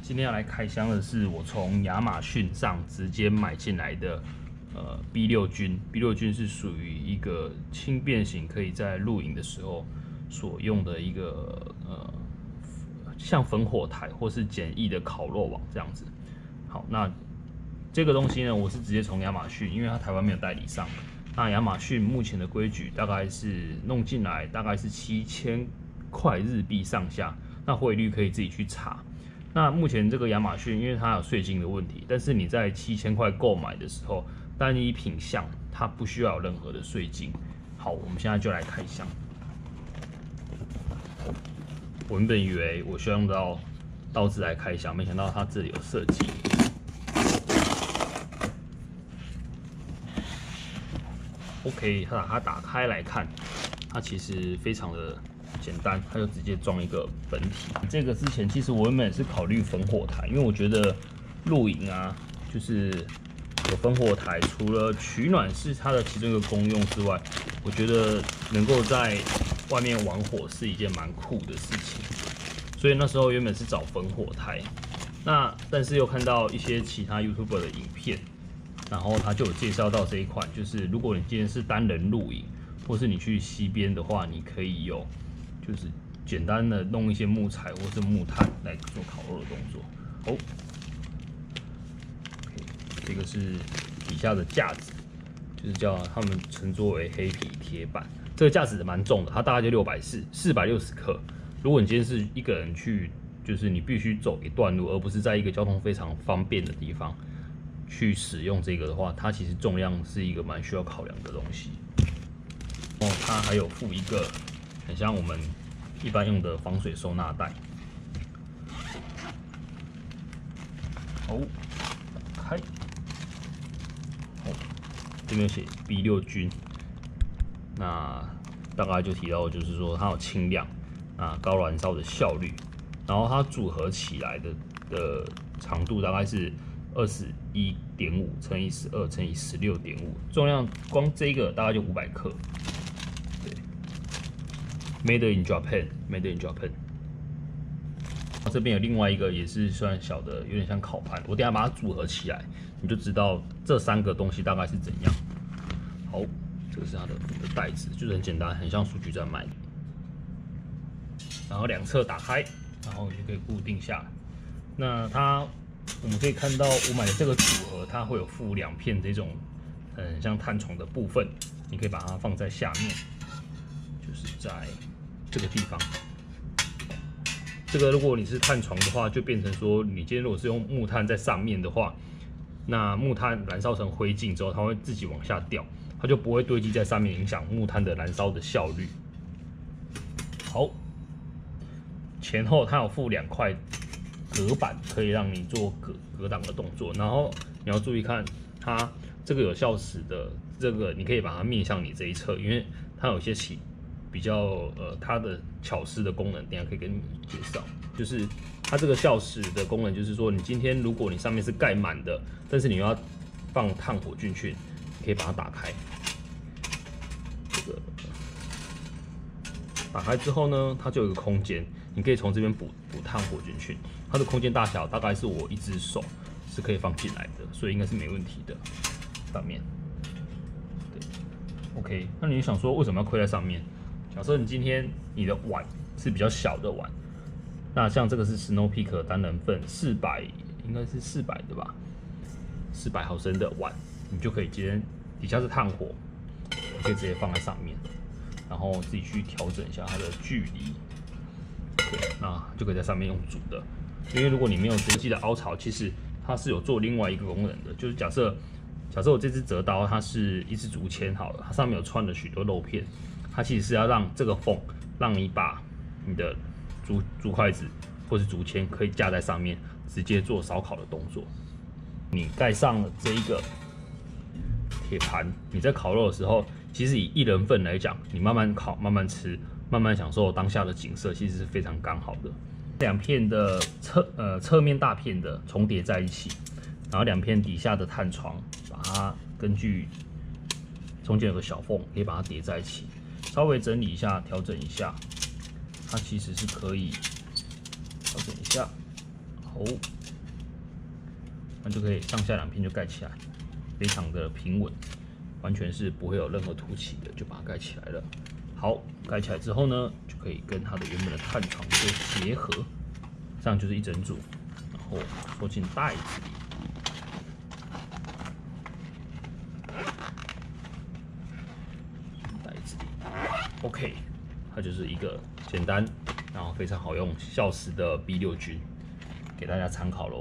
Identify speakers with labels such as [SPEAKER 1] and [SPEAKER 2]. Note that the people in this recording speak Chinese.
[SPEAKER 1] 今天要来开箱的是我从亚马逊上直接买进来的B6军。B6军是属于一个轻便型，可以在露营的时候所用的一个像烽火台或是简易的烤肉网这样子。好，那这个东西呢，我是直接从亚马逊，因为它台湾没有代理商。那亚马逊目前的规矩大概是弄进来大概是7000块日币上下，那汇率可以自己去查。那目前这个亚马逊，因为它有税金的问题，但是你在7000块购买的时候，单一品项它不需要有任何的税金。好，我们现在就来开箱。我原本以为我需要用到刀子来开箱，没想到它这里有设计。OK， 它把它打开来看，它其实非常的简单，它就直接装一个本体。这个之前其实我原本也是考虑烽火台，因为我觉得露营啊，就是有烽火台，除了取暖是它的其中一个功用之外，我觉得能够在外面玩火是一件蛮酷的事情。所以那时候原本是找烽火台，但是又看到一些其他 YouTuber 的影片。然后他就有介绍到这一款，就是如果你今天是单人露营，或是你去溪边的话，你可以有就是简单的弄一些木材或是木炭来做烤肉的动作。哦，这个是底下的架子，就是叫他们称作为黑皮铁板。这个架子蛮重的，它大概就460克。如果你今天是一个人去，就是你必须走一段路，而不是在一个交通非常方便的地方去使用这个的话，它其实重量是一个蛮需要考量的东西。哦，它还有附一个很像我们一般用的防水收纳袋。好，打开。哦，这边写 B6军，那大概就提到就是说它有轻量，高燃烧的效率，然后它组合起来的长度大概是21.5乘以12乘以16.5，重量光这个大概就500克。对 ，Made in Japan，Made in Japan。这边有另外一个也是算小的，有点像烤盘，我等一下把它组合起来，你就知道这3个东西大概是怎样。好，这个是它的袋子，就是很简单，很像数据站卖的。然后两侧打开，然后你就可以固定下来。那我们可以看到，我买的这个组合，它会有附2片这种很像碳床的部分，你可以把它放在下面，就是在这个地方。这个如果你是碳床的话，就变成说，你今天如果是用木炭在上面的话，那木炭燃烧成灰烬之后，它会自己往下掉，它就不会堆积在上面，影响木炭的燃烧的效率。好，前后它有附2块隔板，可以让你做隔挡的动作。然后你要注意看，它这个有钥匙的，这个你可以把它面向你这一侧，因为它有些比较它的巧思的功能，等一下可以跟你们介绍。就是它这个钥匙的功能，就是说你今天如果你上面是盖满的，但是你要放炭火进去，你可以把它打开。这个打开之后呢，它就有一个空间，你可以从这边补炭火进去。它的空间大小大概是我1只手是可以放进来的，所以应该是没问题的。上面，对 ，OK。那你想说为什么要亏在上面？假设你今天你的碗是比较小的碗，那像这个是 Snow Peak 单人份400，应该是400的吧，400毫升的碗，你就可以今天底下是炭火，你可以直接放在上面，然后自己去调整一下它的距离。对，那就可以在上面用煮的。因为如果你没有实际的凹槽，其实它是有做另外一个功能的，就是假设我这支折刀它是一支竹签好了，它上面有串了许多肉片，它其实是要让这个缝，让你把你的竹筷子或是竹签可以架在上面，直接做烧烤的动作。你盖上了这一个铁盘，你在烤肉的时候，其实以1人份来讲，你慢慢烤，慢慢吃，慢慢享受当下的景色，其实是非常刚好的。2片的侧面大片的重叠在一起，然后2片底下的炭床，把它根据中间有个小缝，可以把它叠在一起，稍微整理一下，调整一下，它其实是可以调整一下。好，那就可以上下两片就盖起来，非常的平稳，完全是不会有任何凸起的，就把它盖起来了。好，盖起来之后呢，就可以跟它的原本的探床做结合，这样就是一整组，然后收进袋子里。OK， 它就是一个简单，然后非常好用、效时的 B6 军，给大家参考喽。